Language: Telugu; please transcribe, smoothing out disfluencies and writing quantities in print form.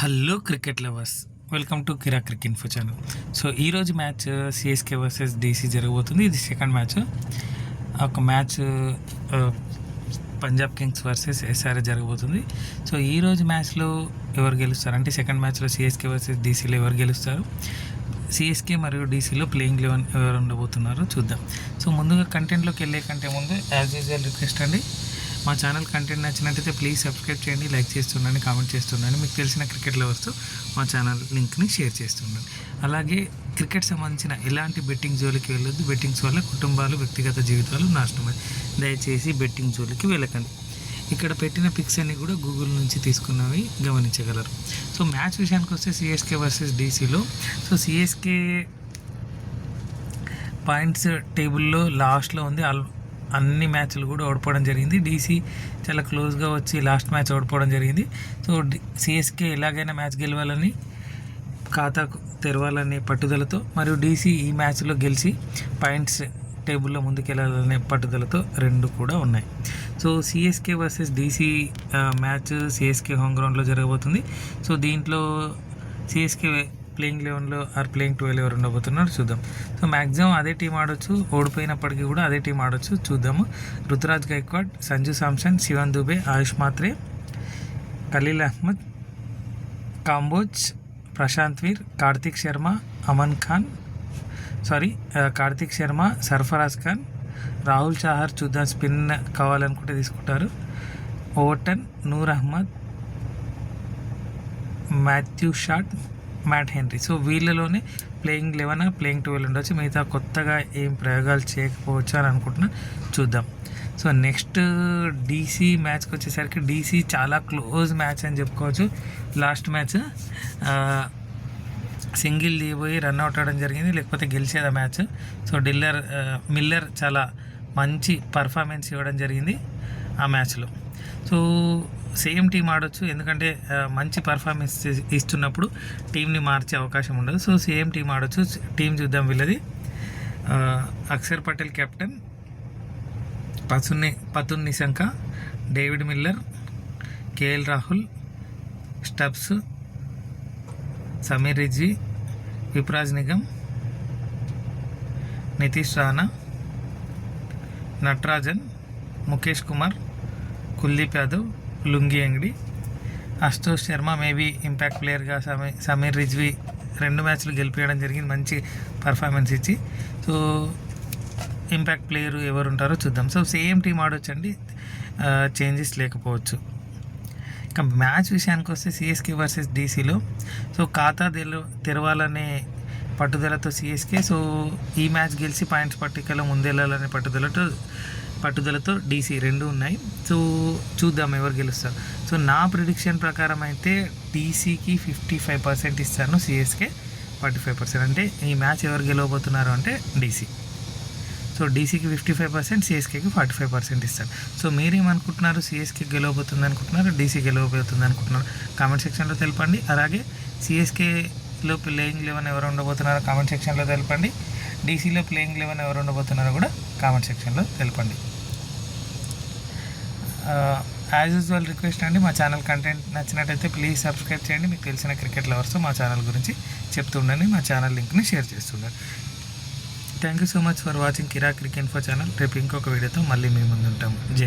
Hello cricket lovers, welcome to Kira cricket info channel. So ఈరోజు మ్యాచ్ సిఎస్కే వర్సెస్ డీసీ జరగబోతుంది. ఇది సెకండ్ మ్యాచ్. ఒక match Punjab Kings versus SRS జరగబోతుంది. సో ఈరోజు మ్యాచ్లో ఎవరు గెలుస్తారు అంటే సెకండ్ మ్యాచ్లో సిఎస్కే వర్సెస్ డీసీలో ఎవరు గెలుస్తారు, సిఎస్కే మరియు డీసీలో ప్లేయింగ్ 11 ఎవరు ఉండబోతున్నారో చూద్దాం. సో ముందుగా కంటెంట్లోకి వెళ్ళే కంటే ముందు యాజ్ యూజువల్ రిక్వెస్ట్ అండి, మా ఛానల్ కంటెంట్ నచ్చినట్టయితే ప్లీజ్ సబ్స్క్రైబ్ చేయండి, లైక్ చేస్తుండండి, కామెంట్ చేస్తుండండి. మీకు తెలిసిన క్రికెట్ లవర్స్తో మా ఛానల్ లింక్ని షేర్ చేస్తుండండి. అలాగే క్రికెట్ సంబంధించిన ఎలాంటి బెట్టింగ్ జోలికి వెళ్ళొద్దు. బెట్టింగ్స్ వల్ల కుటుంబాలు, వ్యక్తిగత జీవితాలు నాశనమై, దయచేసి బెట్టింగ్ జోలికి వెళ్ళకండి. ఇక్కడ పెట్టిన పిక్స్ అన్ని కూడా గూగుల్ నుంచి తీసుకున్నవి గమనించగలరు. సో మ్యాచ్ విషయానికి వస్తే సిఎస్కే వర్సెస్ డీసీలో, సో సిఎస్కే పాయింట్స్ టేబుల్లో లాస్ట్లో ఉంది. అన్ని మ్యాచ్లు కూడా ఓడిపోవడం జరిగింది. డీసీ చాలా క్లోజ్గా వచ్చి లాస్ట్ మ్యాచ్ ఓడిపోవడం జరిగింది. సో సిఎస్కే ఎలాగైనా మ్యాచ్ గెలవాలని, ఖాతా తెరవాలనే పట్టుదలతో, మరియు డీసీ ఈ మ్యాచ్లో గెలిచి పాయింట్స్ టేబుల్లో ముందుకెళ్ళాలనే పట్టుదలతో రెండు కూడా ఉన్నాయి. So CSK versus DC match CSK home గ్రౌండ్లో జరగబోతుంది. సో దీంట్లో సిఎస్కే ప్లేయింగ్ 11లో ఆర్ ప్లేయింగ్ 12 ఎవరు ఉండబోతున్నారు చూద్దాం. సో మ్యాక్సిమం అదే టీం ఆడొచ్చు, ఓడిపోయినప్పటికీ కూడా అదే టీం ఆడొచ్చు చూద్దాము. రుతురాజ్ గైక్వాడ్, సంజు శాంసన్, శివన్ దుబే, ఆయుష్ మాత్రే, ఖలీల్ అహ్మద్, కాంబోజ్, ప్రశాంత్ వీర్, కార్తిక్ శర్మ, సర్ఫరాజ్ ఖాన్, రాహుల్ చాహర్ చూద్దాం స్పిన్ కావాలనుకుంటే తీసుకుంటారు, Overton, Noor Ahmad, Matthew Short, Matt Henry. So వీళ్ళలోనే ప్లేయింగ్ 11 ప్లేయింగ్ 12 ఉండొచ్చు. మిగతా కొత్తగా ఏం ప్రయోగాలు చేయకపోవచ్చు అని అనుకుంటున్నా, చూద్దాం. సో నెక్స్ట్ డీసీ మ్యాచ్కి వచ్చేసరికి డీసీ చాలా క్లోజ్ మ్యాచ్ అని చెప్పుకోవచ్చు. లాస్ట్ మ్యాచ్ సింగిల్ దిగిపోయి రన్అట్ అవ్వడం జరిగింది, లేకపోతే గెలిచేది ఆ మ్యాచ్. సో మిల్లర్ చాలా మంచి పర్ఫార్మెన్స్ ఇవ్వడం జరిగింది ఆ మ్యాచ్లో. సో సేమ్ టీం ఆడొచ్చు, ఎందుకంటే మంచి పర్ఫార్మెన్స్ ఇస్తున్నప్పుడు టీంని మార్చే అవకాశం ఉండదు. సో సేమ్ టీం ఆడొచ్చు. టీం చూద్దాం. వీళ్ళది Akshar Patel captain, Pathum Nissanka, David Miller, KL Rahul, Stubbs, Sameer Rizvi, Vipraj Nigam, Nitish Rana, Natarajan, Mukesh Kumar, Kuldeep Yadav, Lungi Ngidi, Ashutosh Sharma maybe impact ప్లేయర్గా, సమీర్ రిజ్వీ 2 మ్యాచ్లు గెలిపించడం జరిగింది మంచి పర్ఫార్మెన్స్ ఇచ్చి. సో ఇంపాక్ట్ ప్లేయర్ ఎవరు ఉంటారో చూద్దాం. సో సేమ్ టీం ఆడొచ్చండి, చేంజెస్ లేకపోవచ్చు. ఇంకా మ్యాచ్ విషయానికి వస్తే సిఎస్కే వర్సెస్ డీసీలో, సో ఖాతా తెరవాలనే పట్టుదలతో సిఎస్కే, సో ఈ మ్యాచ్ గెలిచి పాయింట్స్ పట్టికలో ముందెళ్ళాలనే పట్టుదలతో డీసీ 2 ఉన్నాయి. సో చూద్దాం ఎవరు గెలుస్తారు. సో నా ప్రిడిక్షన్ ప్రకారం అయితే డీసీకి 55% ఇస్తాను, సిఎస్కే 45%. అంటే ఈ మ్యాచ్ ఎవరు గెలవబోతున్నారు అంటే డీసీ. సో డీసీకి 55%, సిఎస్కేకి 45% ఇస్తాను. సో మీరేమనుకుంటున్నారు, సిఎస్కే గెలవబోతుంది అనుకుంటున్నారు, డీసీ గెలవబోతుంది అనుకుంటున్నారు, కామెంట్ సెక్షన్లో తెలపండి. అలాగే సిఎస్కేలో ప్లేయింగ్ 11 ఎవరు ఉండబోతున్నారో కామెంట్ సెక్షన్లో తెలపండి. డీసీలో ప్లేయింగ్ 11 ఎవరు ఉండబోతున్నారో కూడా కామెంట్ సెక్షన్లో తెలపండి. యాజ్ యూజువల్ రిక్వెస్ట్ అండి, మా ఛానల్ కంటెంట్ నచ్చినట్టయితే ప్లీజ్ సబ్స్క్రైబ్ చేయండి. మీకు తెలిసిన క్రికెట్ లవర్స్ మా ఛానల్ గురించి చెప్తుండండి, మా ఛానల్ లింక్ని షేర్ చేస్తుండండి. Thank you so much for watching Kira cricket info channel. రేపు ఇంకొక వీడియోతో మళ్ళీ మీ ముందు ఉంటాము.